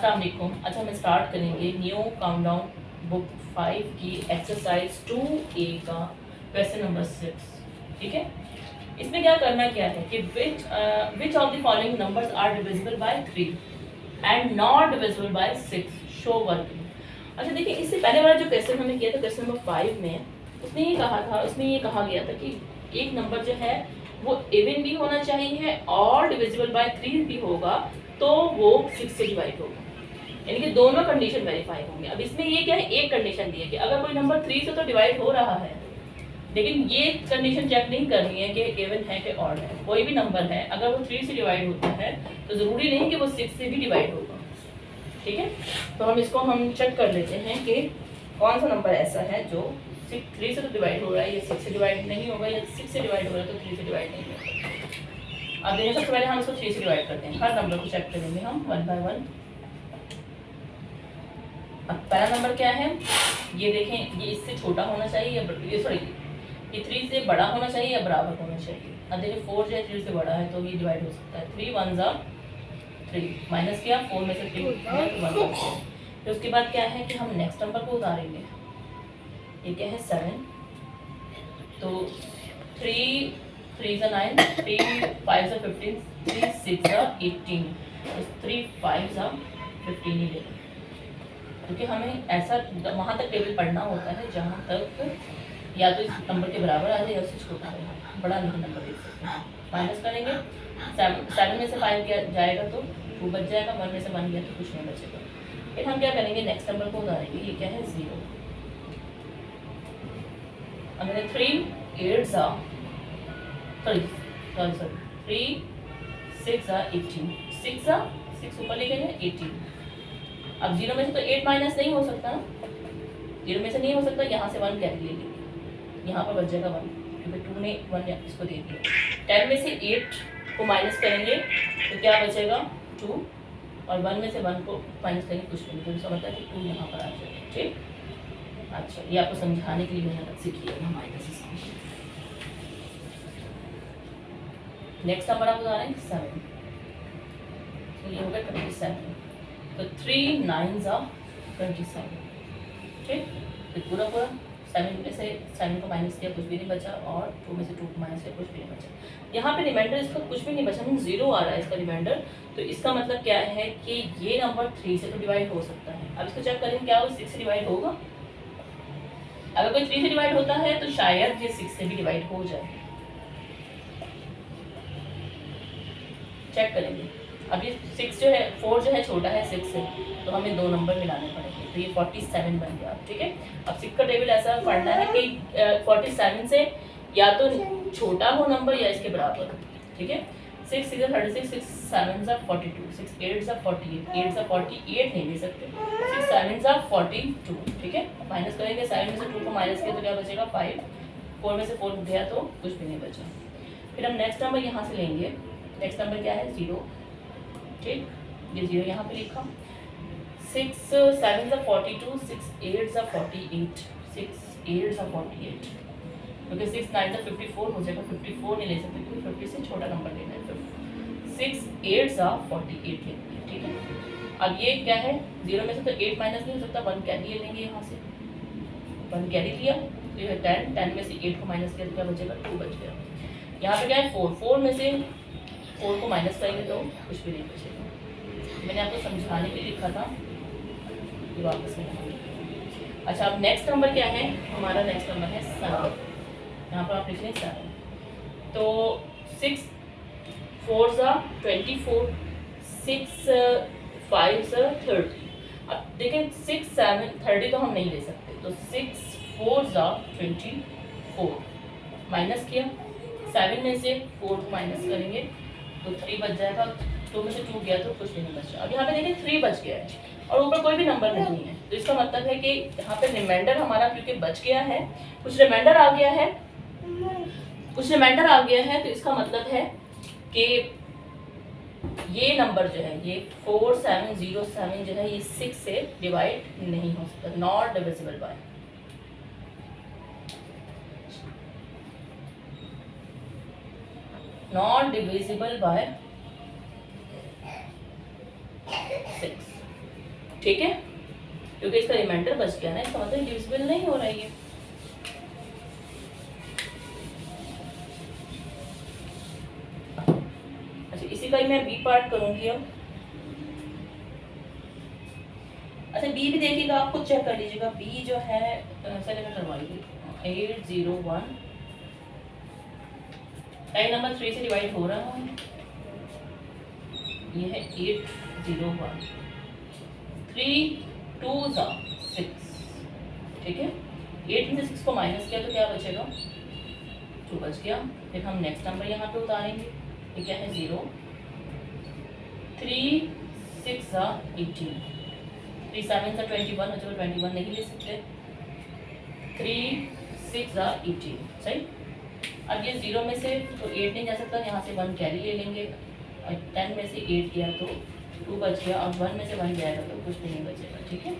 अस्सलाम वालेकुम। अच्छा, हम स्टार्ट करेंगे न्यू काउंटडाउन बुक 5 की एक्सरसाइज 2A का क्वेश्चन नंबर 6। ठीक है, इसमें क्या करना क्या है कि which of the following numbers are divisible by 3 and not divisible by 6, show working. अच्छा देखिए, इससे पहले वाला जो क्वेश्चन हमने किया था क्वेश्चन नंबर 5 में, उसमें ये कहा गया था कि एक नंबर जो है वो इवन भी होना चाहिए और डिविजिबल बाय 3 भी होगा तो वो 6 से डिवाइड होगा, यानी कि दोनों कंडीशन वेरीफाई होंगे। अब इसमें ये क्या है, एक कंडीशन दी है कि अगर कोई नंबर 3 से तो डिवाइड हो रहा है, लेकिन ये कंडीशन चेक नहीं करनी है कि इवन है कि ऑड है। कोई भी नंबर है अगर वो 3 से डिवाइड होता है तो ज़रूरी नहीं कि वो 6 से भी डिवाइड होगा। ठीक है, तो हम चेक कर लेते हैं कि कौन सा नंबर ऐसा है जो 3 से तो डिवाइड हो रहा है, या 6 से डिवाइड नहीं होगा, या 6 से डिवाइड हो रहा है तो 3 से डिवाइड नहीं होगा। अब देखिए, सबसे पहले हम इसको 3 से डिवाइड करते हैं। हर नंबर को चेक करेंगे हम 1 बाय 1। अब पहला नंबर क्या है, ये देखें, ये इससे छोटा होना चाहिए या ये 3 से बड़ा होना चाहिए या बराबर होना चाहिए। अब देखिए 4 जो है 3 से बड़ा है तो ये डिवाइड हो सकता है। 3 1 जा 3, माइनस किया 4 में से 3 1। फिर उसके बाद क्या है कि हम नेक्स्ट नंबर को उतारेंगे। ये क्या है 7, तो 3 3 जा 9, 3 5 जा 15, 3 6 जा 18, तो 3 5 जा 15 ही लेंगे, क्योंकि हमें ऐसा वहाँ तक टेबल पढ़ना होता है जहाँ तक या तो इस नंबर के बराबर आ जाए या उससे छोटा रहे, बड़ा नहीं नंबर देख सकते हैं। माइनस करेंगे, 7 में से 5 किया जाएगा तो 2 बच जाएगा, 1 में से 1 गया तो कुछ नहीं बचेगा। फिर हम क्या करेंगे, नेक्स्ट नंबर को उतारेंगे। ये क्या है 0। अब मैंने 3 8 जा 3 6 जा 18, 6 जा 6 ऊपर लेके गए 18। अब 0 में से तो 8 माइनस नहीं हो सकता, 0 में से नहीं हो सकता, यहाँ से 1 कैरी ले लेंगे, यहाँ पर बच जाएगा 1, क्योंकि 2 ने 1 इसको दे दिया। 10 में से 8 को माइनस करेंगे तो क्या बचेगा 2, और 1 में से 1 को माइनस करेंगे कुछ नहीं, तो इसका मतलब है कि 2 यहाँ पर आ जाएगा। ठीक, अच्छा ये आपको समझाने के लिए मैंने अलग से किया है माइनस इसको। नेक्स्ट नंबर आप बता रहे हैं 7, तो ये हो गया 27, तो 3 9 जा 27। ठीक, तो पूरा 7 में से 7 को माइनस किया, कुछ भी नहीं बचा, और 2 में से 2 को माइनस किया, कुछ भी नहीं बचा। यहाँ पे रिमाइंडर इसका कुछ भी नहीं बचा, मीन 0 आ रहा है इसका रिमाइंडर। तो इसका मतलब क्या है कि ये नंबर 3 से तो डिवाइड हो सकता है। अब इसको चेक करें क्या वो 6 से डिवाइड होगा। अगर कोई 3 से डिवाइड होता है तो शायद ये 6 से भी डिवाइड हो जाए। चेक करेंगे। अब ये 6 जो है 4 जो है छोटा है 6 से, तो हमें 2 नंबर मिलाने पड़ेंगे, तो ये 47 बन गया। ठीक है, अब 6 का टेबल ऐसा पढ़ना है कि 47 से या तो छोटा हो नंबर या इसके बराबर हो। ठीक है, 6 6 36, 6 7 42, 6 8 48, 8 48 नहीं ले सकते, 6 7 42। ठीक है, माइनस करेंगे, 7 में से 2 को माइनस किया तो क्या बचेगा 5, 4 में से 4 गया तो कुछ भी नहीं बचा। फिर हम नेक्स्ट नंबर यहाँ से लेंगे। नेक्स्ट नंबर क्या है 0। ठीक, ये 0 यहाँ पे लिखा। 6 7 जा 42, 6 8 जा 48, 6 8 जा 48, क्योंकि 6 9 जा 54 हो जाएगा, 54 नहीं ले सकते क्योंकि 50 से छोटा नंबर लेना है। 6 8 जा 48 लेंगे। ठीक है, अब ये क्या है 0 में से तो 8 माइनस नहीं हो सकता, 1 कैरी ले लेंगे, यहाँ से 1 कैरी लिया तो ये 10, 10 में से 8 को माइनस किया तो क्या बचेगा 2 बच गया। यहाँ पे क्या है 4, 4 में से 4 को माइनस करेंगे तो कुछ भी नहीं बचेगा। मैंने आपको समझाने के लिए लिखा था, ये वापस में। अच्छा, अब नेक्स्ट नंबर क्या है हमारा, नेक्स्ट नंबर है 7। यहाँ पर आप लिख लें 7, तो 6 4 जा 24, 6 5 जा 30। अब देखें 6 7 30 तो हम नहीं ले सकते, तो 6 4 जा 24, माइनस किया, 7 में से 4 को माइनस करेंगे तो 3 बच जाएगा, 2 में से 2 गया तो कुछ भी नहीं बचा। अब यहाँ पे देखिए 3 बच गया है और ऊपर कोई भी नंबर नहीं है, तो इसका मतलब है कि यहाँ पे रिमाइंडर हमारा क्योंकि बच गया है, कुछ रिमाइंडर आ गया है, तो इसका मतलब है कि ये नंबर जो है ये 4707 जो है ये 6 से डिवाइड नहीं हो सकता, not divisible bye. Not divisible by 6। ठीक है, क्योंकि इसका रिमाइंडर बच गया ना, इसका मतलब डिविजिबल नहीं हो रहा है ये। अच्छा, इसी का ही मैं बी पार्ट करूंगी अब। अच्छा, बी भी देखिएगा, आप खुद चेक कर लीजिएगा। बी जो है चलिए मैं करवाइए 801 टाइम नंबर 3 से डिवाइड हो रहा है, ये है 801 3 2 6, ठीक है। 8 में से 6 को माइनस किया तो क्या बचेगा, 2 बच गया। फिर हम नेक्स्ट नंबर यहाँ पे उतारेंगे, ये क्या है 0 3 6 18, 3 7 21 बचेगा, 21 नहीं ले सकते, 3 6 18 सही। अब ये 0 में से तो 8 नहीं जा सकता, यहाँ से 1 कैरी ले लेंगे, और 10 में से 8 गया तो 2 बच गया, और 1 में से 1 जाएगा तो कुछ भी नहीं बचेगा, ठीक है।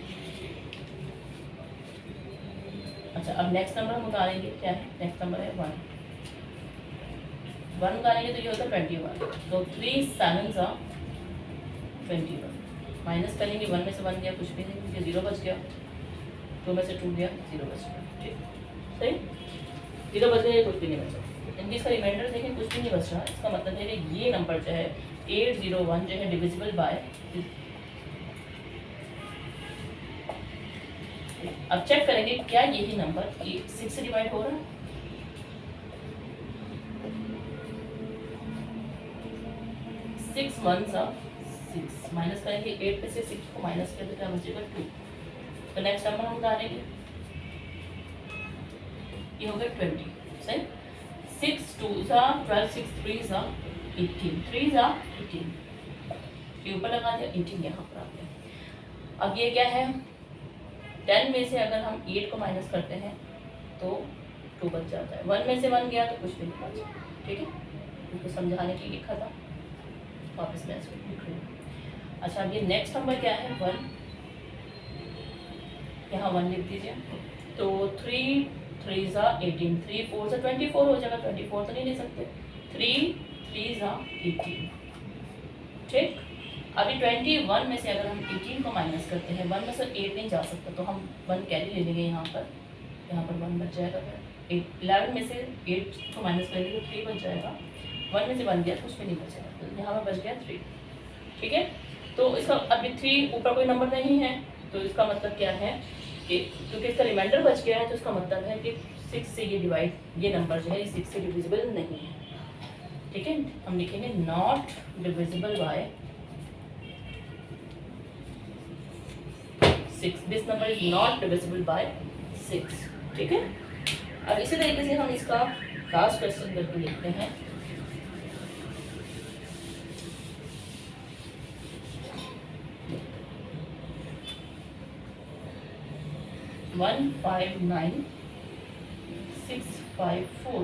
अच्छा, अब नेक्स्ट नंबर हम उतारेंगे, क्या है नेक्स्ट नंबर है 1 उतारेंगे तो ये होता है 21, तो 3 7 21 माइनस करेंगे, 1 में से 1 गया कुछ भी नहीं, क्योंकि 0 बच गया, 2 में से 2 गया 0 बच गया, ठीक सही। 0 बच गया, कुछ भी नहीं बचा, इनकी इसका रिमाइंडर देखें कुछ भी नहीं बच रहा। इसका मतलब है कि ये नंबर जो है 801 जो है डिविजिबल बाय, अब चेक करेंगे क्या यही नंबर 6 से डिवाइड हो रहा है। 6 1 6 माइनस करेंगे, 8 में से 6 को माइनस किया तो क्या बचेगा 2, तो नेक्स्ट नंबर हम उतारेंगे, ये हो गया 20 सही। 6 2 12 6 3 18, 3 18, ये ऊपर लगा दिया, 18 यहाँ पर आ गया। अब ये क्या है, 10 में से अगर हम 8 को माइनस करते हैं तो 2 बच जाता है, 1 में से 1 गया तो कुछ भी नहीं बचा, ठीक है। उनको समझाने के लिए लिखा था, वापस मैं इसको लिख रही हूँ। अच्छा, अब ये नेक्स्ट नंबर क्या है 1, यहाँ 1 लिख दीजिए, तो 3 3 18, 3 4 24 हो जाएगा, 24 तो नहीं ले सकते, 3 3 18, ठीक। अभी 21 में से अगर हम 18 को माइनस करते हैं, 1 में से 8 नहीं जा सकता, तो हम 1 कैरी ले लेंगे यहाँ पर 1 बच जाएगा। फिर 11 में से 8 को माइनस करेंगे तो 3 बच जाएगा, 1 में से 1 गया कुछ भी नहीं बचेगा, तो यहाँ पर बच गया 3, ठीक है। तो इसका अभी 3 ऊपर कोई नंबर नहीं है, तो इसका मतलब क्या है कि क्योंकि इसका रिमाइंडर बच गया है, तो इसका मतलब है कि 6 से ये डिवाइड, ये नंबर जो है 6 से डिविजिबल नहीं है, ठीक है। हम लिखेंगे not divisible by 6, this number is not divisible by 6, ठीक है। अब इसी तरीके से हम इसका लास्ट क्वेश्चन करके लिखते हैं। वन 5 9 6 5 4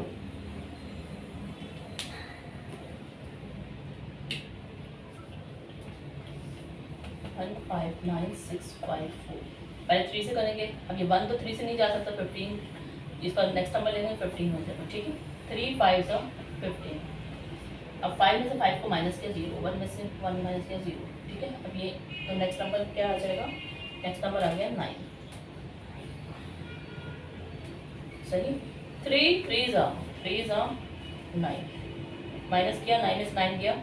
1 5 9 6 5 4, पहले 3 से करेंगे। अब ये 1 तो 3 से नहीं जा सकता, 15 इसका नेक्स्ट नंबर लेंगे 15 हो जाएगा, ठीक है। 3 5 15, अब 5 में से 5 को माइनस किया 0, 1 में से 1 माइनस किया 0, ठीक है। अब ये तो नेक्स्ट नंबर क्या आ जाएगा, नेक्स्ट नंबर आ गया 9 सही। 3 3 9 माइनस किया, 9 में से 9 गया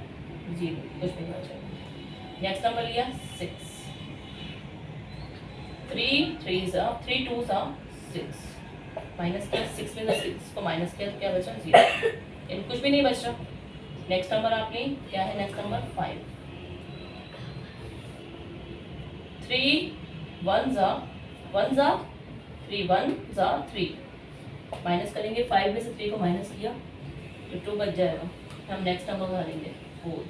0, कुछ नहीं बचा। नेक्स्ट नंबर लिया 6, 3 3 2 6 माइनस किया, 6 में से 6 को माइनस किया तो क्या बचा 0, इन कुछ भी नहीं बच रहा। नेक्स्ट नंबर आपने क्या है, नेक्स्ट नंबर 5, 3 1 3 1 3 माइनस करेंगे, 5 में से 3 को माइनस किया तो 2 बच जाएगा। हम नेक्स्ट नंबर डालेंगे 4,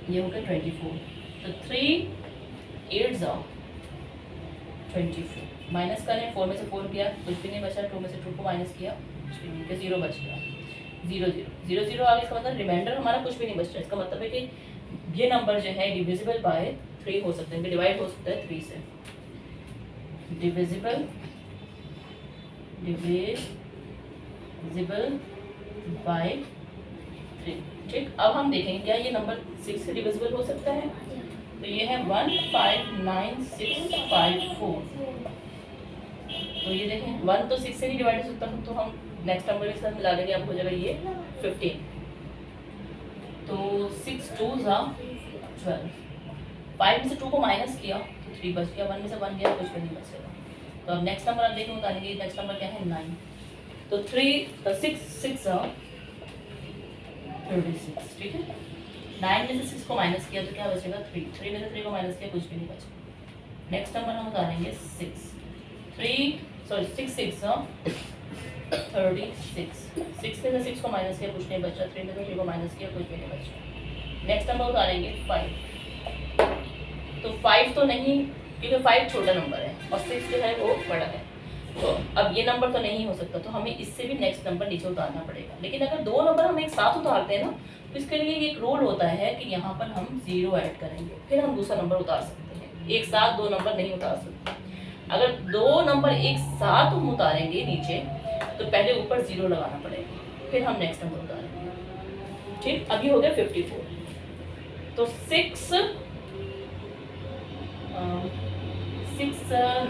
ये हो गया 24, तो 3 8 24 माइनस करें, 4 में से 4 किया कुछ भी नहीं बचा, 2 में से 2 को माइनस किया कुछ भी नहीं, 0 बच गया, 0 0 0 0 आगे। इसका मतलब रिमाइंडर हमारा कुछ भी नहीं बच रहा। इसका मतलब है कि ये नंबर जो है डिविजिबल बाय 3 हो सकते हैं, डिवाइड हो सकता है 3 से, डिविजिबल बाय 3। ठीक, अब हम देखेंगे क्या ये नंबर 6 से डिविजिबल हो सकता है। तो ये है 159,654। तो ये देखें 1 तो 6 से नहीं डिवाइड हो सकता, तो हम नेक्स्ट नंबर के साथ मिला लेंगे, अब हो जाएगा ये 15। तो 6 2 ज़ा 12, 5 में से 2 को माइनस किया तो 3 बच गया, 1 में से 1 गया कुछ भी नहीं बचेगा। तो अब नेक्स्ट नंबर आप देखें उतारेंगे, नेक्स्ट नंबर क्या है 9। तो 6 6 ज़ा 36, ठीक है। 9 में से 6 को माइनस किया तो क्या बचेगा 3, 3 में से 3 को माइनस किया कुछ भी नहीं बचेगा। नेक्स्ट नंबर हम उतारेंगे 6 6 6 ज़ा 36, 6 में से 6 को माइनस किया कुछ नहीं बचा, 3 में से 3 को माइनस किया कुछ भी नहीं बचा। नेक्स्ट नंबर उतारेंगे 5। तो 5 तो नहीं, क्योंकि 5 छोटा नंबर है और 6 जो है वो बड़ा है। तो अब ये नंबर तो नहीं हो सकता, तो हमें इससे भी नेक्स्ट नंबर नीचे उतारना पड़ेगा। लेकिन अगर दो नंबर हम एक साथ उतारते हैं ना, तो इसके लिए एक रूल होता है कि यहाँ पर हम 0 ऐड करेंगे, फिर हम दूसरा नंबर उतार सकते हैं। एक साथ दो नंबर नहीं उतार सकते। अगर दो नंबर एक साथ हम उतारेंगे नीचे, तो पहले ऊपर 0 लगाना पड़ेगा, फिर हम नेक्स्ट नंबर उतारेंगे। ठीक, अभी हो गया 54। तो 6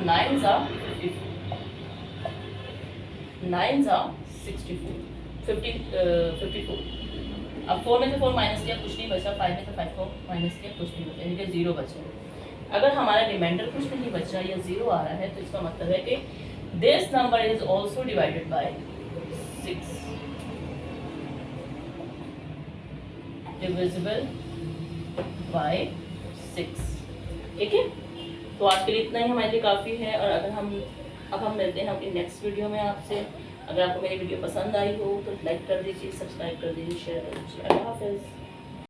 9 ज़ा 54, 9 ज़ा 64, 54। अब 4 में से 4 माइनस किया कुछ नहीं बचा, 5 में से 5 को माइनस किया कुछ नहीं बचा, यानी कि 0 बचा। अगर हमारा रिमाइंडर कुछ नहीं बचा या 0 आ रहा है, तो इसका मतलब है कि this number is also divided by 6, divisible by 6, ठीक है। तो आज के लिए इतना ही हमारे लिए काफ़ी है। और अगर हम मिलते हैं अपनी नेक्स्ट वीडियो में आपसे। अगर आपको मेरी वीडियो पसंद आई हो तो लाइक कर दीजिए, सब्सक्राइब कर दीजिए, शेयर कर दीजिए। अल्लाह हाफ़िज़।